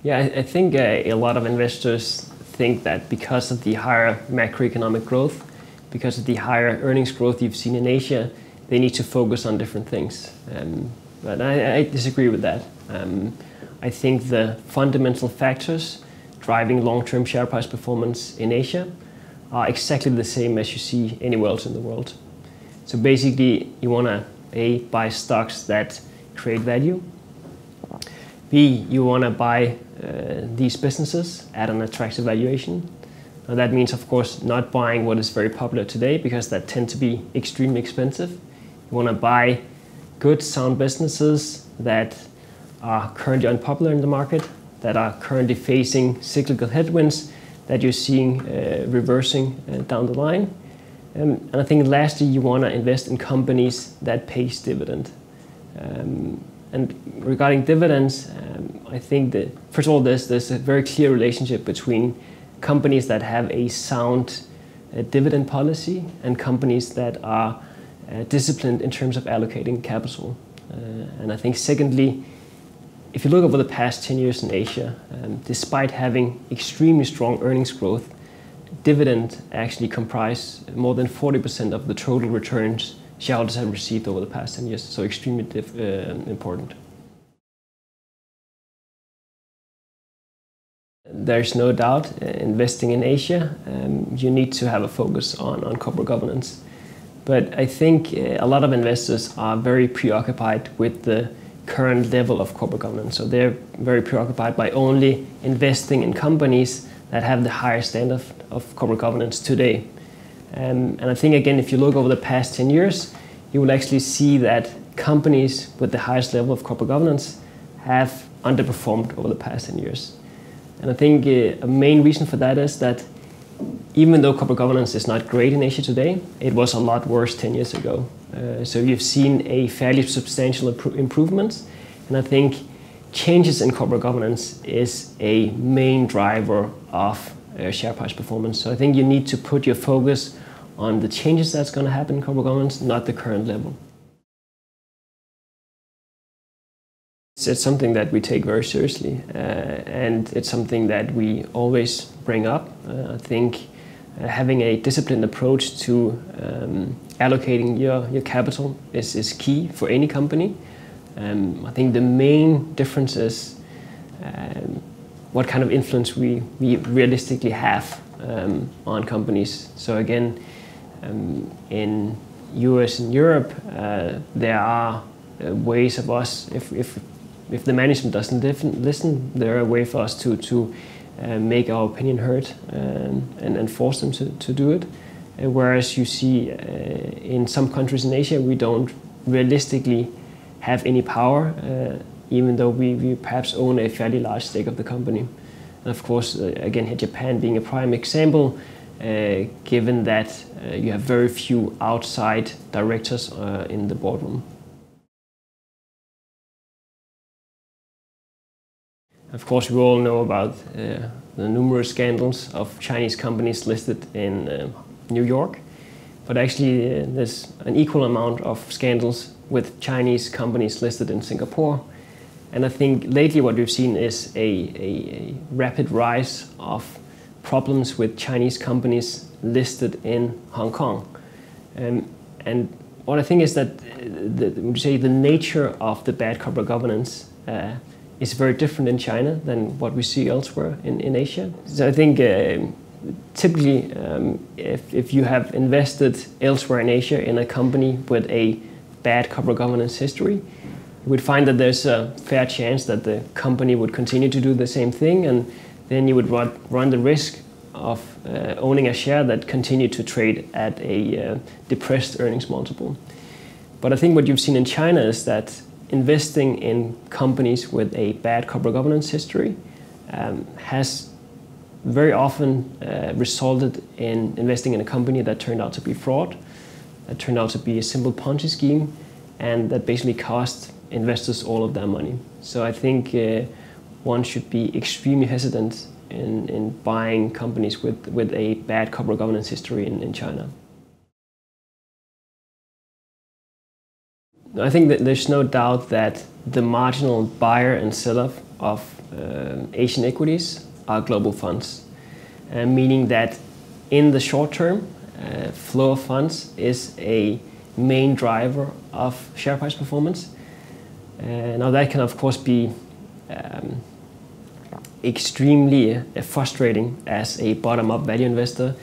Yeah, I think a lot of investors think that because of the higher macroeconomic growth, because of the higher earnings growth you've seen in Asia, they need to focus on different things. But I disagree with that. I think the fundamental factors driving long-term share price performance in Asia are exactly the same as you see anywhere else in the world. So basically, you want to A, buy stocks that create value. B, you want to buy these businesses at an attractive valuation. Now that means, of course, not buying what is very popular today because that tend to be extremely expensive. You want to buy good, sound businesses that are currently unpopular in the market, that are currently facing cyclical headwinds that you're seeing reversing down the line. And I think lastly, you want to invest in companies that pays dividend. And regarding dividends, I think that, first of all, there's a very clear relationship between companies that have a sound dividend policy and companies that are disciplined in terms of allocating capital. And I think secondly, if you look over the past 10 years in Asia, despite having extremely strong earnings growth, dividend actually comprise more than 40% of the total returns shareholders have received over the past 10 years, so extremely important. There's no doubt investing in Asia, you need to have a focus on corporate governance. But I think a lot of investors are very preoccupied with the current level of corporate governance. So they're very preoccupied by only investing in companies that have the higher standard of corporate governance today. And I think, again, if you look over the past 10 years, you will actually see that companies with the highest level of corporate governance have underperformed over the past 10 years. And I think a main reason for that is that even though corporate governance is not great in Asia today, it was a lot worse 10 years ago. So you've seen a fairly substantial improvement. And I think changes in corporate governance is a main driver of share price performance. So I think you need to put your focus on the changes that's going to happen in corporate governance, not the current level. It's something that we take very seriously, and it's something that we always bring up. I think having a disciplined approach to allocating your capital is key for any company. I think the main difference is what kind of influence we realistically have on companies. So again, in US and Europe, there are ways of us, if the management doesn't listen, there are a way for us to make our opinion heard and force them to do it. Whereas you see in some countries in Asia, we don't realistically have any power, even though we perhaps own a fairly large stake of the company. And of course, again, here Japan being a prime example, given that you have very few outside directors in the boardroom. Of course, we all know about the numerous scandals of Chinese companies listed in New York, but actually there's an equal amount of scandals with Chinese companies listed in Singapore. And I think lately what we've seen is a rapid rise of problems with Chinese companies listed in Hong Kong. And what I think is that the nature of the bad corporate governance is very different in China than what we see elsewhere in Asia. So I think typically if you have invested elsewhere in Asia in a company with a bad corporate governance history, you would find that there's a fair chance that the company would continue to do the same thing, and then you would run the risk of owning a share that continued to trade at a depressed earnings multiple. But I think what you've seen in China is that investing in companies with a bad corporate governance history has very often resulted in investing in a company that turned out to be fraud, that turned out to be a simple Ponzi scheme, and that basically cost investors all of their money. So I think one should be extremely hesitant in buying companies with a bad corporate governance history in China. I think that there's no doubt that the marginal buyer and seller of Asian equities are global funds, meaning that in the short term, flow of funds is a main driver of share price performance. Now that can of course be extremely frustrating as a bottom-up value investor,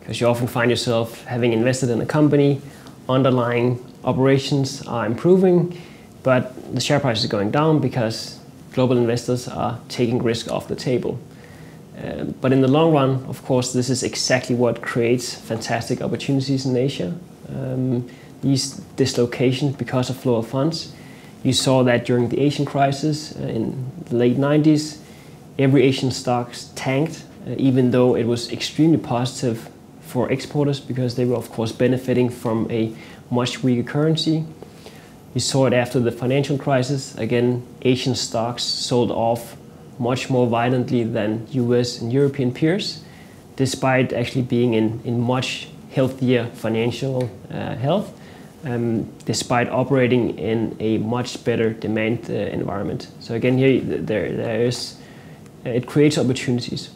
because you often find yourself having invested in a company, underlying operations are improving, but the share price is going down because global investors are taking risk off the table. But in the long run, of course, this is exactly what creates fantastic opportunities in Asia. These dislocations because of flow of funds. You saw that during the Asian crisis in the late 90s. Every Asian stocks tanked, even though it was extremely positive for exporters because they were of course benefiting from a much weaker currency. You saw it after the financial crisis. Again, Asian stocks sold off much more violently than US and European peers, despite actually being in much healthier financial health, despite operating in a much better demand environment. So again, here it creates opportunities.